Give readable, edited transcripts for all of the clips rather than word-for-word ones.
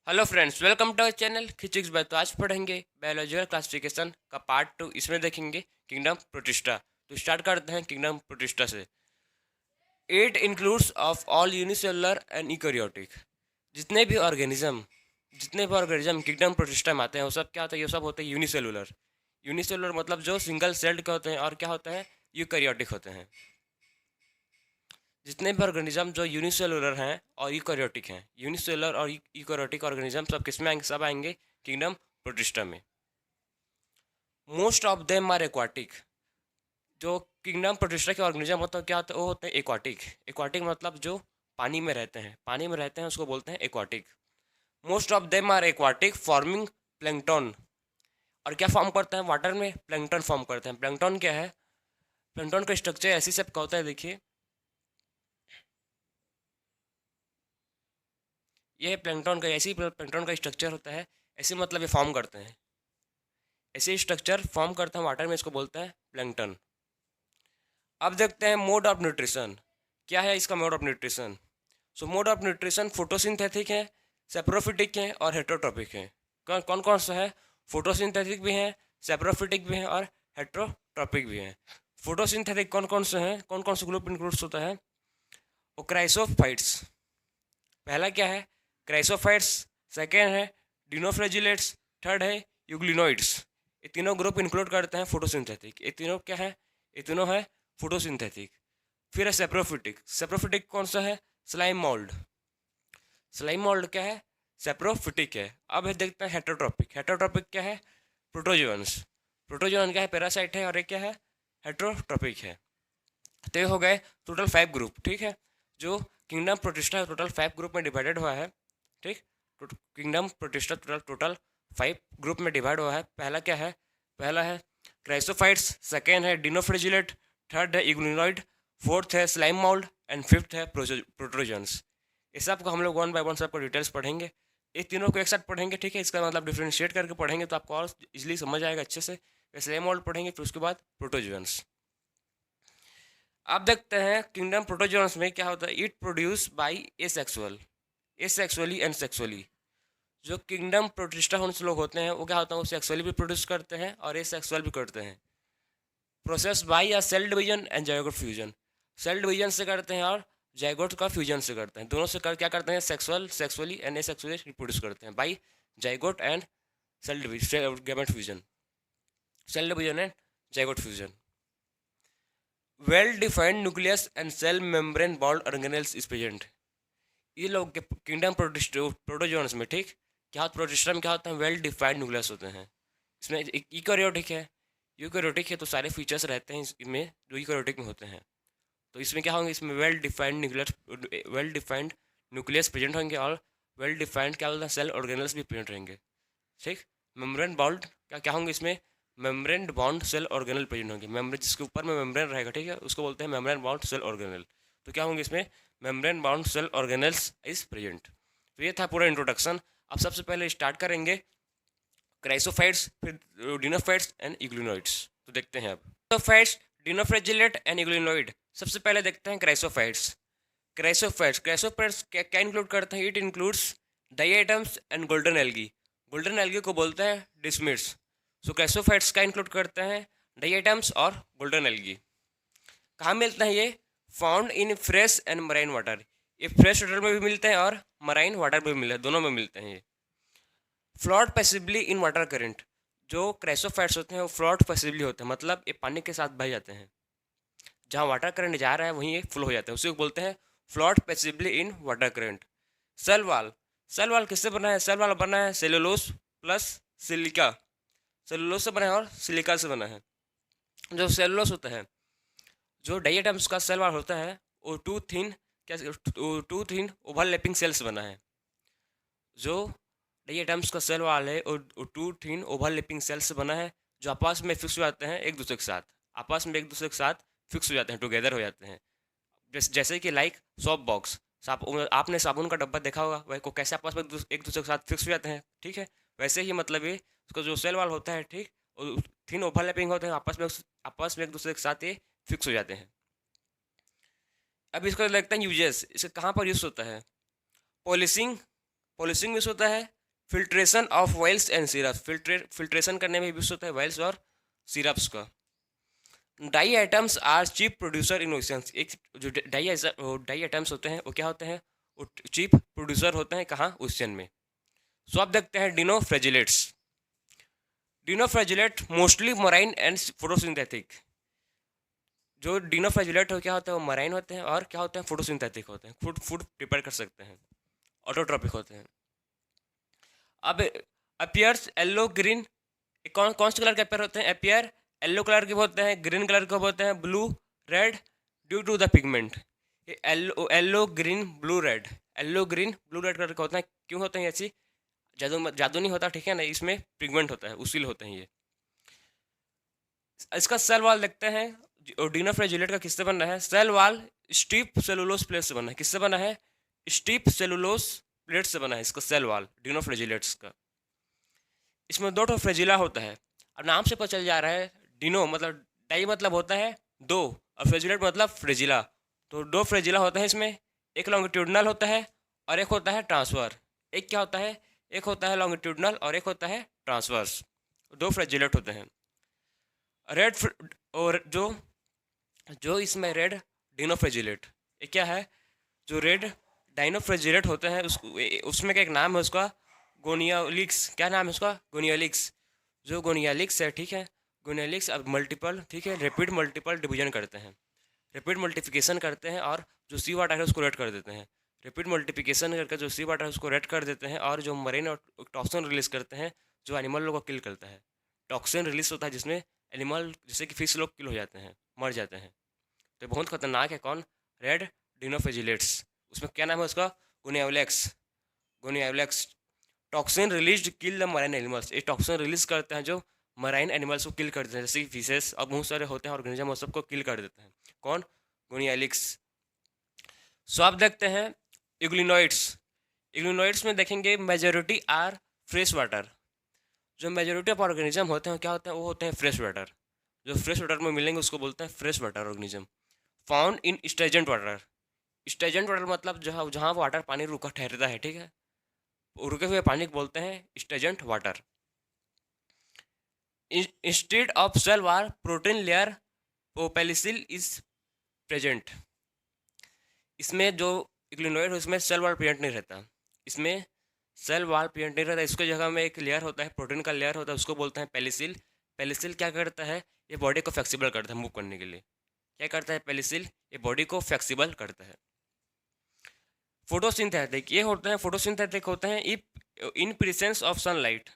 Hello friends, welcome to our channel physics by. तो आज पढ़ेंगे बायोलॉजिकल क्लासिफिकेशन का पार्ट 2। इसमें देखेंगे किंगडम प्रोटिस्टा। तो स्टार्ट करते हैं किंगडम प्रोटिस्टा से। It includes of all unicellular and eukaryotic. जितने भी ऑर्गेनिज्म किंगडम प्रोटिस्टा में आते हैं वो सब क्या होता है? ये सब होते हैं यूनिसेलुलर। यूनिसेलुलर मतलब जो सिंगल सेल्ड के होते हैं, और क्या होते हैं? यूकेरियोटिक होते हैं। जितने भी ऑर्गेनिज्म जो यूनिसेलुलर हैं और यूकेरियोटिक हैं, यूनिसेलुलर और यूकेरियोटिक ऑर्गेनिज्म सब किस में आएंगे? सब आएंगे किंगडम प्रोटिस्टा में। Most of them are aquatic. जो किंगडम प्रोटिस्टा के ऑर्गेनिज्म होते हैं क्या होते हैं? वो होते हैं एक्वाटिक। एक्वाटिक मतलब जो पानी में रहते हैं, पानी में रहते हैं उसको बोलते हैं aquatic. Most of them are aquatic forming plankton. और क्या फॉर्म करते हैं वाटर में? प्लैंकटन फॉर्म करते हैं। प्लैंकटन क्या है? प्लैंकटन का स्ट्रक्चर ऐसी सब का होता है, देखिए ये प्लैंकटन का ऐसी प्लैंकटन का स्ट्रक्चर होता है। ऐसे मतलब ये फॉर्म करते हैं, ऐसे स्ट्रक्चर फॉर्म करते हैं वाटर में, इसको बोलते हैं प्लैंकटन। अब देखते हैं मोड ऑफ न्यूट्रिशन। क्या है इसका mode of nutrition? So mode of nutrition photosynthetic है, सेप्रोफिटिक है और हेट्रोट्रॉपिक है। कौन कौन कौन सा है? फोटोसिंथेटिक भी है, सेप्रोफिटिक भी है और हेट्रोट्रॉपिक भी है। फोटोसिंथेटिक कौन कौन से हैं? कौन कौन से ग्रुप इंक्लूड्स होता है? वो क्राइसोफाइट्स। पहला क्या है? क्राइसोफाइट्स। सेकेंड है डिनोफ्लैजिलेट्स। थर्ड है यूग्लिनोइड्स। ये तीनों ग्रुप इंक्लूड करते हैं फोटोसिंथेटिक। ये तीनों क्या है? ये तीनों है फोटोसिंथेटिक। फिर है सेप्रोफिटिक। सेप्रोफिटिक कौन सा है? Slime mould. स्लाइम मोल्ड क्या है? सेप्रोफिटिक है। अब है देखते हैं हेट्रोट्रॉपिक। हेट्रोट्रॉपिक क्या है? प्रोटोजोन्स। प्रोटोजोन क्या है? पैरासाइट है। और एक क्या है? हेट्रोट्रॉपिक है। तो ये हो गए टोटल 5 ग्रुप। ठीक है, जो किंगडम प्रोटिस्टा टोटल 5 ग्रुप में डिवाइडेड हुआ है। ठीक, kingdom protista total total 5 group में डिवाइड हुआ है। पहला क्या है? पहला है क्राइसोफाइट्स, सेकेंड है डिनोफ्लैजिलेट, थर्ड है इग्लिनोइड, फोर्थ है स्लाइम मोल्ड एंड फिफ्थ है प्रोटोजोन्स। इस सब को हम लोग वन बाय वन सबको डिटेल्स पढ़ेंगे। ये तीनों को एक साथ पढ़ेंगे, ठीक है। इसका मतलब डिफ्रेंशिएट करके पढ़ेंगे तो आपको और इजीली समझ आएगा अच्छे से। स्लाइम मोल्ड पढ़ेंगे, फिर उसके बाद प्रोटोजोन्स। अब देखते हैं किंगडम प्रोटोजोन्स में क्या होता है। It produce by asexually and sexually. जो किंगडम प्रोटिस्टा लोग होते हैं वो क्या होता है? वो सेक्सुअली भी प्रोड्यूस करते हैं और एसेक्सुअल भी करते हैं। प्रोसेस बाई या cell division and zygote fusion. Cell division से करते हैं और जाइगोट का फ्यूजन से करते हैं। दोनों से क्या करते हैं? सेक्सुअली एंड एसेक्सुअली रिप्रोड्यूस करते हैं by zygote and cell division, gamete fusion, cell division and zygote fusion. Well defined nucleus and cell membrane bond organelles is present. ये लोग के किंगडम प्रोटोजोन्स में, ठीक, क्या प्रोटिस्टा में क्या होता है? वेल डिफाइंड न्यूक्लियस होते हैं। इसमें एक यूकेरियोटिक है। यूकेरियोटिक है तो सारे फीचर्स रहते हैं इसमें जो यूकेरियोटिक में होते हैं। तो इसमें क्या होंगे? इसमें वेल डिफाइंड न्यूक्लियस प्रेजेंट होंगे और वेल डिफाइंड क्या बोलते हैं? सेल ऑर्गेनल्स भी प्रेजेंट रहेंगे। ठीक, मेम्ब्रेन बॉन्ड क्या क्या होंगे इसमें? Membrane bond cell organelle present होंगे। मेम्ब्रेन जिसके ऊपर में मेम्ब्रेन रहेगा, ठीक है, उसको बोलते हैं मेम्ब्रेन बॉन्ड सेल ऑर्गेनल। तो क्या होंगे इसमें? Membrane bond cell organelles is present. तो ये था पूरा इंट्रोडक्शन। अब सबसे पहले स्टार्ट करेंगे क्राइसोफाइट्स, फिर डिनोफाइट्स एंड इग्लिनोइड्स। तो देखते हैं अब क्राइसोफाइट्स, डिनोफ्लैजिलेट एंड इग्लिनोइड। सबसे पहले देखते हैं क्राइसोफाइट्स। क्राइसोफाइट्स क्या क्या इंक्लूड करते हैं? It includes diatoms and golden algae. Golden algae को बोलते हैं डिस्मिड्स। सो क्राइसोफाइट्स क्या इंक्लूड करते हैं? डाइएटम्स और गोल्डन एल्गी। कहाँ मिलते हैं ये? Found in fresh and marine water. ये फ्रेश वाटर में भी मिलते हैं और मराइन वाटर में भी मिलते हैं, दोनों में मिलते हैं ये। Float passively in water current. जो क्राइसोफाइट्स होते हैं वो फ्लोट पैसिवली होते हैं, मतलब ये पानी के साथ बह जाते हैं। जहाँ वाटर करंट जा रहा है वहीं ये फ्लो हो जाता है, उसी को बोलते हैं float passively in water current. Cell wall. Cell wall किससे बना है? सेल वाल बना है सेलुलोज प्लस सिलिका। सेलुलोज से बना है और सिलिका से बना है। जो सेलुलोज होता है, जो डाइएटम्स का सेल वाल होता है, वो टू थिन ओवरलैपिंग सेल्स बना है। जो डाइएटम्स का सेल वाल है वो टू थिन ओवरलैपिंग सेल्स बना है, जो आपस में फिक्स हो जाते हैं एक दूसरे के साथ। आपस में एक दूसरे के साथ फिक्स हो जाते हैं, टुगेदर हो जाते हैं। जैसे कि लाइक सॉप बॉक्स। आपने साबुन का डब्बा देखा होगा, वह को कैसे आपस में एक दूसरे के साथ फिक्स हो जाते हैं, ठीक है। वैसे ही मतलब ये उसका जो सेल वाल होता है, ठीक, थिन ओवरलैपिंग होते हैं, आपस में एक दूसरे के साथ ये फिक्स हो जाते हैं। अब इसको देखते हैं यूजेस। इसे कहाँ पर यूज़ होता है? पॉलिशिंग, पॉलिशिंग यूज़ होता है। Filtration of wines and syrup, filtration करने में भी यूज होता है वाइल्स और सिरप्स का। Dye items are cheap producer in oceans, एक जो डाई आइटम्स होते हैं वो क्या होते हैं, वो चीप प्रोड्यूसर होते हैं कहाँ, ओशियन में। सो आप देखते हैं डिनोफ्लैजिलेट्स, डिनोफ्लैजिलेट मोस्टली मराइन एंड फोटोसिंथेटिक। जो डिनोफ्लैजिलेट हो क्या होता है, वो मराइन होते हैं और क्या होते हैं, फोटोसिंथेटिक होते हैं, फूड फूड प्रिपेयर कर सकते हैं, ऑटोट्रॉपिक होते हैं। अब अपियर्स येलो ग्रीन, कौन कौन से कलर के अपियर होते हैं, अपियर येलो कलर के होते हैं, ग्रीन कलर के होते हैं, blue red due to the pigment. ये yellow green blue red, yellow green blue red colour का होता है, क्यों होते हैं ऐसी, जादू जादू नहीं होता, ठीक है ना, इसमें पिगमेंट होता है उसीलिए होते हैं ये। इसका सेल वाल देखते हैं, डिनोफ्लैजिलेट का किससे बना है, cell wall steep cellulose plate से बना है, किससे बना है, स्टीप सेलुलोज प्लेट से बना है इसका सेल वाल डिनोफ्लैजिलेट्स का। इसमें दो ठो फ्रेजिला होता है, अब नाम से पता चल जा रहा है, डिनो मतलब डाई मतलब होता है दो, और फ्रेजिलेट मतलब फ्रेजिला, तो दो फ्रेजिला होता है इसमें, एक लॉन्गिट्यूडनल होता है और एक होता है ट्रांसफर। एक क्या होता है, एक होता है लॉन्गिट्यूडनल और एक होता है ट्रांसवर्स, दो फ्रेजिलेट होते हैं। रेड और जो जो इसमें रेड डिनोफ्रेजिलेट, ये क्या है, जो रेड डाइनोफ्रेजिलेट होते हैं उसमें का एक नाम है उसका गोनियालिक्स, क्या नाम है उसका, गोनियालिक्स। जो गोनियालिक्स है, ठीक है, गोनियालिक्स अब मल्टीपल, ठीक है, रैपिड मल्टीपल डिवीजन करते हैं, रैपिड मल्टीप्लिकेशन करते हैं और जो सी वाटर है उसको रेड कर देते हैं, रैपिड मल्टीप्लिकेशन करके जो सी वाटर है उसको रेड कर देते हैं, और जो मरीन और टॉक्सिन रिलीज करते हैं जो एनिमल लोग को किल करता है, टॉक्सिन रिलीज होता है जिसमें एनिमल जैसे कि फिश लोग किल हो जाते हैं, मर जाते हैं, तो बहुत खतरनाक है कौन, रेड डिनोफ्लैजिलेट्स। उसमें क्या नाम है उसका, Gonyaulax, Gonyaulax. Toxin release kill the marine animals, ये टॉक्सिन रिलीज करते हैं जो मराइन एनिमल्स को किल कर देते हैं, जैसे कि फिशेस और बहुत सारे होते हैं ऑर्गेनिज्म, वो सबको किल कर देते हैं, कौन, गोनियालिक्स। सो आप देखते हैं इग्लिनोइड्स, इग्लिनोइड्स में देखेंगे मेजोरिटी आर फ्रेश वाटर, जो मेजोरिटी ऑफ ऑर्गेनिज्म होते हैं क्या होते हैं, वो होते हैं फ्रेश वाटर, जो फ्रेश वाटर में मिलेंगे उसको बोलते हैं fresh water organism. Found in stagnant water, stagnant water मतलब जहाँ जहाँ वाटर पानी रुका ठहरता है, ठीक है, रुके हुए पानी को बोलते हैं stagnant water. Instead of cell wall protein layer pellicle is present, इसमें जो इग्लिनोइड है उसमें सेल वाल प्रेजेंट नहीं रहता, इसमें सेल वाल प्रेजेंट नहीं रहता, इसके जगह में एक लेयर होता है, प्रोटीन का लेयर होता है, उसको बोलते हैं पेलिसिल। पेलिसिल क्या करता है, ये बॉडी को फ्लेक्सिबल करता है मूव करने के लिए, क्या करता है पेलिसिल, ये बॉडी को फ्लेक्सिबल करता है। फोटोसिंथेटिक, ये होते हैं फोटोसिंथेटिक होते हैं if in presence of sunlight,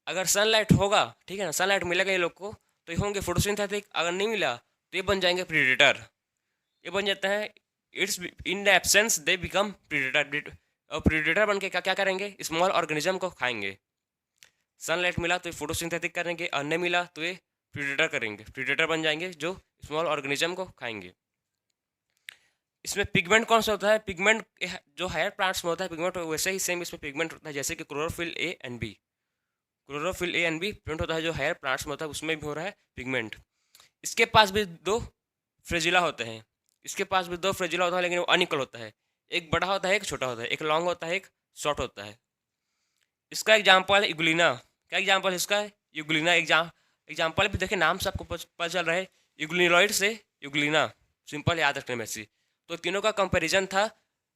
अगर सनलाइट होगा, ठीक है ना, सनलाइट मिलेगा ये लोग को तो ये होंगे फोटोसिंथेटिक, अगर नहीं मिला तो ये बन जाएंगे प्रीडेटर, ये बन जाता है, it's in the absence they become predator, और प्रीडेटर बन के क्या क्या करेंगे, स्मॉल ऑर्गेनिज्म को खाएंगे। सनलाइट मिला तो ये फोटोसिंथेटिक करेंगे, और नहीं मिला तो ये प्रीडेटर करेंगे, प्रीडेटर बन जाएंगे जो स्मॉल ऑर्गेनिज्म को खाएंगे। इसमें पिगमेंट कौन सा होता है, पिगमेंट जो हायर प्लांट्स में होता है पिगमेंट, वैसे ही सेम इसमें पिगमेंट होता है, जैसे कि chlorophyll a and b, chlorophyll a and b pigment होता है जो हायर प्लांट्स में होता है, उसमें भी हो रहा है पिगमेंट। इसके पास भी दो फ्रेजिला होते हैं, इसके पास भी दो फ्रेजिला होता है, लेकिन वो अनइक्वल होता है, एक बड़ा होता है एक छोटा होता है, एक लॉन्ग होता है एक शॉर्ट होता है। इसका एग्जाम्पल है यूग्लिना, क्या एग्जाम्पल है इसका, यूग्लिना एग्जाम्पल भी देखिए, नाम से आपको पता चल रहा है, यूग्लिनॉइड से यूग्लिना, सिंपल याद रखने में से। तो तीनों का कंपैरिजन था,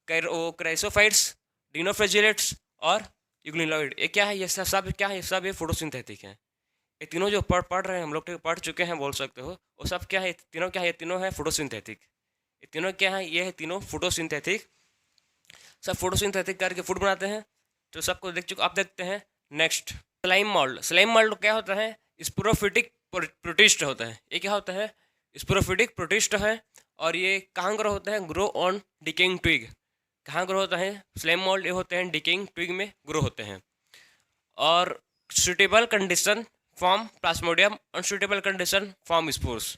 क्राइसोफाइट्स, डिनोफ्लैजिलेट्स और यूग्लिनॉइड, ये क्या है, ये सब क्या है, ये सब ये फोटोसिंथेटिक है, ये तीनों जो पढ़ रहे हैं हम लोग पढ़ चुके हैं बोल सकते हो, वो सब क्या है, तीनों क्या है, ये तीनों है फोटोसिंथेटिक, ये तीनों क्या है, ये है तीनों फोटोसिंथेटिक, सब फोटोसिंथेटिक करके फूड बनाते हैं, तो सबको देख चुके, आप देखते हैं। Next slime mould, slime mould क्या होता है, स्पोरोफिटिक प्रोटिस्ट होता है, ये क्या होता है, स्पोरोफिटिक प्रोटिस्ट है, और ये कहाँ ग्रो होता है, ग्रो ऑन डिकेइंग ट्विग, कहाँ ग्रो होता है, स्लाइम मोल्ड ये होते हैं डिकेइंग ट्विग में ग्रो होते हैं। और suitable condition form Plasmodium, unsuitable condition form spores.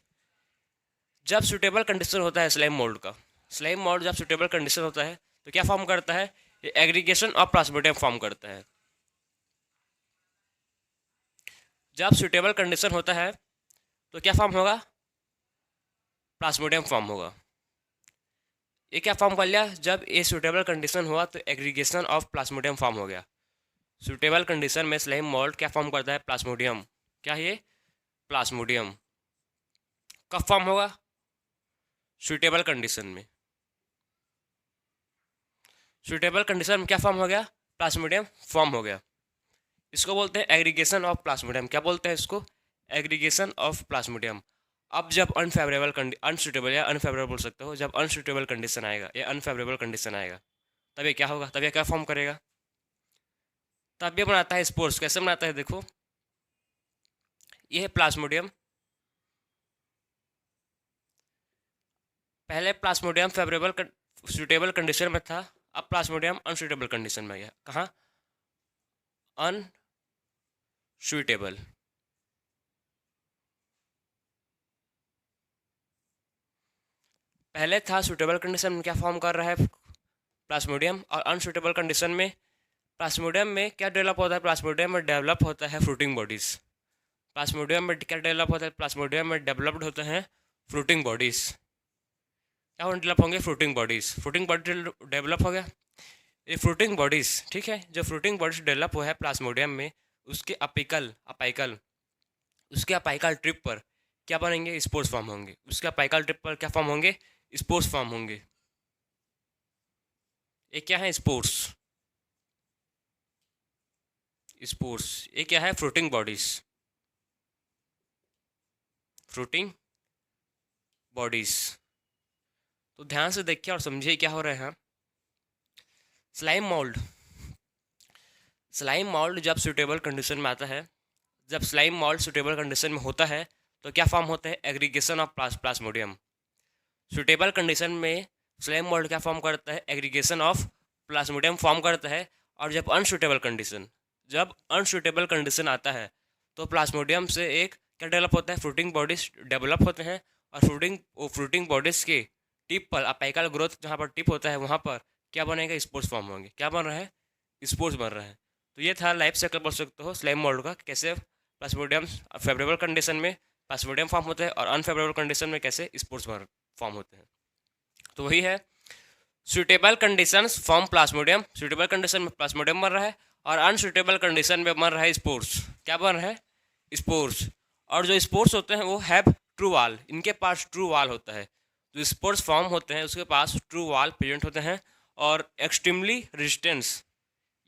जब सुटेबल कंडीशन होता है स्लाइम मोल्ड का, स्लाइम मोल्ड जब सुटेबल कंडीशन होता है तो क्या फॉर्म करता है, ये एग्रीगेशन ऑफ प्लाज्मोडियम फॉर्म करता है। जब सुटेबल कंडीशन होता है तो क्या फॉर्म होगा, प्लाज्मोडियम फॉर्म होगा। ये क्या फॉर्म कर लिया, जब ये सुटेबल कंडीशन हुआ तो एग्रीगेशन ऑफ प्लाज्मोडियम फॉर्म हो गया। सूटेबल कंडीशन में स्लाइम मोल्ड क्या फॉर्म करता है? प्लाज्मोडियम। क्या ये? प्लाज्मोडियम। कब फॉर्म होगा? सूटेबल कंडीशन में। सूटेबल कंडीशन में क्या फॉर्म हो गया? प्लाज्मोडियम फॉर्म हो गया। इसको बोलते हैं एग्रीगेशन ऑफ प्लाज्मोडियम। क्या बोलते हैं इसको? Aggregation of Plasmodium. अब जब अनसूटेबल या अनफेवरेबल बोल सकते हो, जब अनसूटेबल कंडीशन आएगा या अनफेवरेबल कंडीशन आएगा, तब ये क्या होगा? तब ये क्या फॉर्म करेगा? तब ये बनाता है स्पोर्स। कैसे बनाता है? देखो, ये है प्लाज्मोडियम। पहले प्लाज्मोडियम सूटेबल कंडीशन में था, अब प्लाज्मोडियम अनसूटेबल कंडीशन में गया। कहाँ? अनसूटेबल। पहले था सूटेबल कंडीशन में, क्या फॉर्म कर रहा है? प्लाज्मोडियम। और अनसूटेबल कंडीशन में प्लाज्मोडियम में क्या डेवलप होता है? प्लाज्मोडियम में डेवलप होता है फ्रूटिंग बॉडीज। प्लाज्मोडियम में क्या डेवलप होता है? प्लाज्मोडियम में डेवलप्ड होते हैं फ्रूटिंग बॉडीज। क्या डेवलप होंगे? Fruiting bodies. Fruiting body develop हो गया। ये फ्रूटिंग बॉडीज, ठीक है, जो फ्रूटिंग बॉडीज डेवलप हुआ है प्लाज्मोडियम में, उसके अपाइकल ट्रिप पर क्या बनेंगे? स्पोर्स फॉर्म होंगे। उसके अपाइकल ट्रिप पर क्या फॉर्म होंगे? स्पोर्स फॉर्म होंगे। ये क्या है? स्पोर्स। ये क्या है? Fruiting bodies. Fruiting bodies. तो ध्यान से देखिए और समझिए क्या हो रहा है यहाँ। Slime mould. स्लाइम मोल्ड जब सूटेबल कंडीशन में आता है, जब स्लाइम मोल्ड सूटेबल कंडीशन में होता है, तो क्या फॉर्म होता है? Aggregation of Plasmodium. Suitable condition में स्लाइम मोल्ड क्या फॉर्म करता है? एग्रीगेशन ऑफ प्लाज्मोडियम फॉर्म करता है। और जब अनसूटेबल कंडीशन आता है, तो प्लाज्मोडियम से एक क्या डेवलप होता है? फ्रूटिंग बॉडीज डेवलप होते हैं। और फ्रूटिंग बॉडीज के टिप पर, अपाइकल ग्रोथ जहाँ पर टिप होता है, वहाँ पर क्या बनेगा? स्पोर्स फॉर्म होंगे। क्या बन रहा है? स्पोर्स बन रहा है। तो ये था लाइफ साइकिल बोल सकते हो स्लाइम मोल्ड का, कैसे प्लाज्मोडियम फेवरेबल कंडीशन में प्लाज्मोडियम फॉर्म होता है और अनफेवरेबल कंडीशन में कैसे स्पोर्स फॉर्म होते हैं। तो वही है, suitable conditions form Plasmodium. Suitable condition में प्लाज्मोडियम बन रहा है और अनसूटेबल कंडीशन में बन रहा है स्पोर्स। क्या बन रहा है? स्पोर्स। और जो स्पोर्स होते हैं वो हैव ट्रू वाल, इनके पास ट्रू वाल होता है। जो स्पोर्स फॉर्म होते हैं उसके पास ट्रू वाल प्रेजेंट होते हैं। और एक्सट्रीमली रेजिस्टेंस,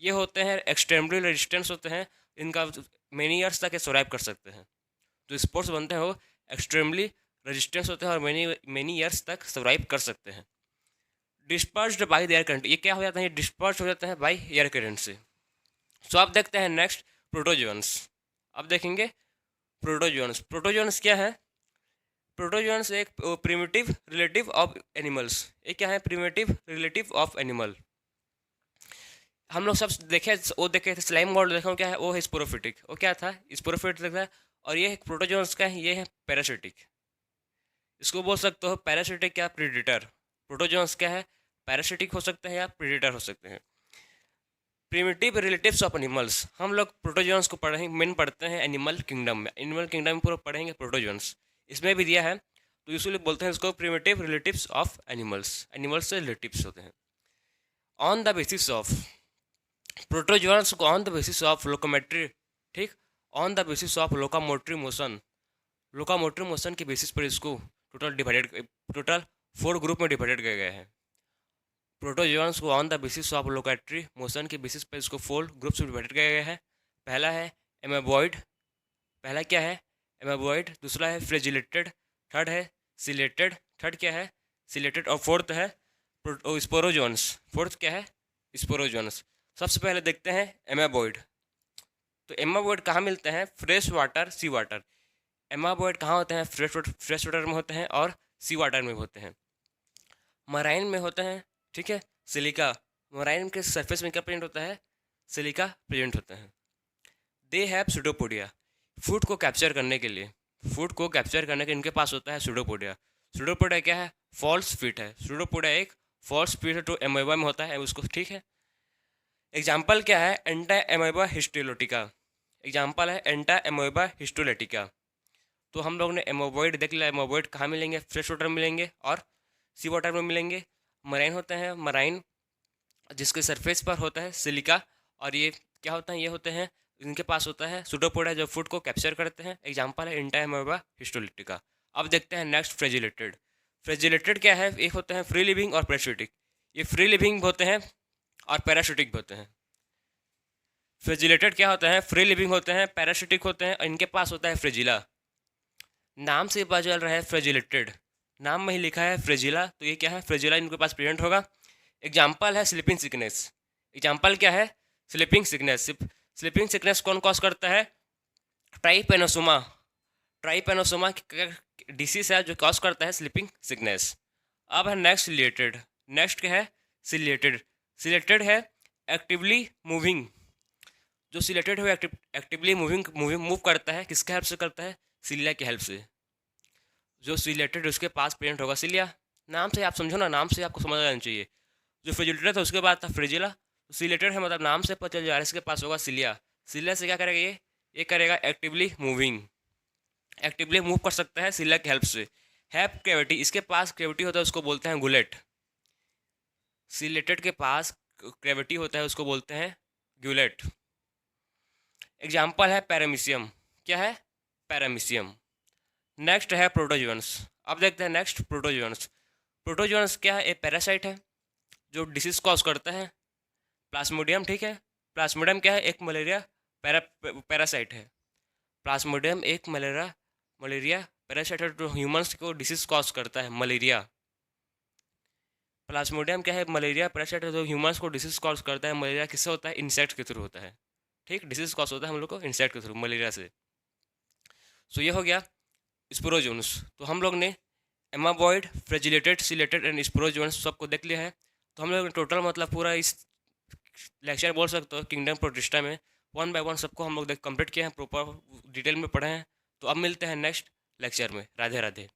ये होते हैं एक्सट्रीमली रेजिस्टेंस होते हैं, इनका मेनी ईयर्स तक ये सर्वाइव कर सकते हैं। जो स्पोर्ट्स बनते हैं वो एक्सट्रीमली रेजिस्टेंस होते हैं और मेनी ईयर्स तक सर्वाइव कर सकते हैं। Dispersed by the air current, ये क्या हो जाता है? ये डिस्पर्स हो जाता है बाई एयर करंट से। सो अब देखते हैं नेक्स्ट प्रोटोजोन्स। अब देखेंगे प्रोटोजोन्स। प्रोटोजोन्स क्या है? प्रोटोजोन्स एक प्रिमिटिव रिलेटिव ऑफ एनिमल्स। ये क्या है? Primitive relative of animal. हम लोग सब देखे थे स्लाइम मोल्ड, देखो क्या है? वो है स्पोरोफिटिक। वो क्या था? स्पोरोफिटिक था। और ये प्रोटोजोन्स का है, ये है पैरासिटिक। इसको बोल सकते हो पैरासिटिक या प्रीडेटर। प्रोटोजोन्स क्या है? पैरासिटिक हो सकते हैं या प्रीडेटर हो सकते हैं। प्रिमिटिव रिलेटिव्स ऑफ एनिमल्स, हम लोग प्रोटोजोन्स को पढ़ेंगे, मेन पढ़ते हैं एनिमल किंगडम में। एनिमल किंगडम में पूरा पढ़ेंगे प्रोटोजोन्स, इसमें भी दिया है। तो यूजुअली बोलते हैं इसको primitive relatives of animals. Animals से रिलेटिव्स होते हैं। On the basis of protozoans को, ऑन द बेसिस ऑफ लोकोमेट्री, ठीक, on the basis of locomotory motion, locomotory motion के बेसिस पर इसको टोटल 4 ग्रुप में डिवाइडेड किया गया है। प्रोटोजोन्स को on the basis of locomotory motion के बेसिस पर इसको 4 ग्रुप्स में डिवाइडेड किया गया है। पहला है एमेबॉइड, पहला क्या है? एमेबॉइड। दूसरा है फ्लैजिलेटेड, थर्ड है सिलेटेड, थर्ड क्या है? सिलेटेड। और फोर्थ है स्पोरोजोन्स। फोर्थ क्या है? स्पोरोजोन्स। सबसे पहले देखते हैं एमेबॉइड। तो एमेबॉइड कहाँ मिलते हैं? फ्रेश वाटर, सी वाटर। एमेबॉइड कहाँ होते हैं? फ्रेश वाटर में होते हैं और सी वाटर में होते हैं। मराइन में होते हैं, ठीक है, सिलिका। मराइन के सरफेस में क्या प्रेजेंट होता है? सिलिका प्रेजेंट होता है। दे हैव सूडोपोडिया, फूड को कैप्चर करने के लिए, फूड को कैप्चर करने के इनके पास होता है सूडोपोडिया। सूडोपोडिया क्या है? फॉल्स फीट है। सूडोपोडिया एक फॉल्स फीट है जो एमोइबा में होता है उसको, ठीक है। एग्जाम्पल क्या है? एंटा एमोइबा हिस्टोलेटिका। एग्जाम्पल है एंटा एमोइबा हिस्टोलेटिका। तो हम लोग ने एमोबॉइड देख लिया। एमोबॉइड कहाँ मिलेंगे? फ्रेश वाटर मिलेंगे और सी वाटर में मिलेंगे। मराइन होते हैं, मराइन जिसके सरफेस पर होता है सिलिका और ये क्या होता है, ये होते हैं, इनके पास होता है सूडोपोडा जो फूड को कैप्चर करते हैं। एग्जाम्पल है इंटाएमोeba हिस्टोलिटिका। अब देखते हैं नेक्स्ट फ्रेजिलेटेड। फ्रेजिलेटेड क्या है, एक होते हैं फ्री लिविंग और पैरासिटिक। ये फ्री लिविंग होते हैं और पैरासिटिक होते हैं। फ्रेजिलेटेड क्या होता है, फ्री लिविंग होते हैं, पैरासिटिक होते हैं, और इनके पास होता है फ्रेजिला। नाम से पता चल रहा है फ्रेजिलेटेड, नाम में ही लिखा है फ्रेजिला, तो ये क्या है, फ्रेजिला इनके पास प्रेजेंट होगा। एग्जाम्पल है स्लीपिंग सिकनेस। एग्जाम्पल क्या है, स्लीपिंग सिकनेस। स्लीपिंग सिकनेस कौन कॉज करता है, ट्राइपेनोसोमा। ट्राइपेनोसोमा डिसीज है जो कॉज करता है स्लीपिंग सिकनेस। अब है नेक्स्ट सिलेटेड। नेक्स्ट क्या है, सिलेटेड। सिलेटेड है एक्टिवली मूविंग। जो सिलेटेड है एक्टिवली मूव करता है, किसके हेल्प से करता है, सिलिया की हेल्प से। जो सिलेटेड उसके पास प्रेजेंट होगा सिलिया। नाम से आप समझो ना, नाम से आपको समझ आना चाहिए। जो फ्रिजिलेटेड था उसके बाद था फ्रिजिला। सिलेटेड है मतलब नाम से पता चल जा रहा है इसके पास होगा सिलिया। सिलिया से क्या करेगा ये करेगा एक्टिवली मूविंग। एक्टिवली मूव कर सकता है सिलिया की हेल्प से। हैप कैविटी, इसके पास कैविटी होता है उसको बोलते हैं गुलेट। सिलेटेड के पास कैविटी होता है उसको बोलते हैं गुलेट। एग्जाम्पल है पैरामीशियम। क्या है, पैरामीशियम। नेक्स्ट है प्रोटोजोन्स। अब देखते हैं नेक्स्ट प्रोटोजोन्स। प्रोटोजोन्स क्या है, एक पैरासाइट है जो डिसीज कॉज करता है, प्लाज्मोडियम। ठीक है, प्लाज्मोडियम क्या है, एक मलेरिया पैरासाइट है। प्लाज्मोडियम एक मलेरिया पैरासाइट है जो ह्यूमंस को डिसीज कॉज करता है, मलेरिया। प्लाज्मोडियम क्या है, मलेरिया पैरासाइट है जो ह्यूमंस को डिसीज कॉज करता है। मलेरिया किससे होता है, इंसेक्ट के थ्रू होता है। ठीक, डिसीज कॉज होता है हम लोग को इंसेक्ट के थ्रू, मलेरिया से। सो ये हो गया स्पोरोजोन्स। तो हम लोग ने एमाबॉइड, फ्रेजिलेटेड, सिलेटेड एंड स्पोरोजोन्स सबको देख लिया है। तो हम लोग ने टोटल मतलब पूरा इस लेक्चर बोल सकते हो किंगडम प्रोटिस्टा में 1 बाय 1 सबको हम लोग कंप्लीट किए हैं, प्रॉपर डिटेल में पढ़े हैं। तो अब मिलते हैं नेक्स्ट लेक्चर में। राधे राधे।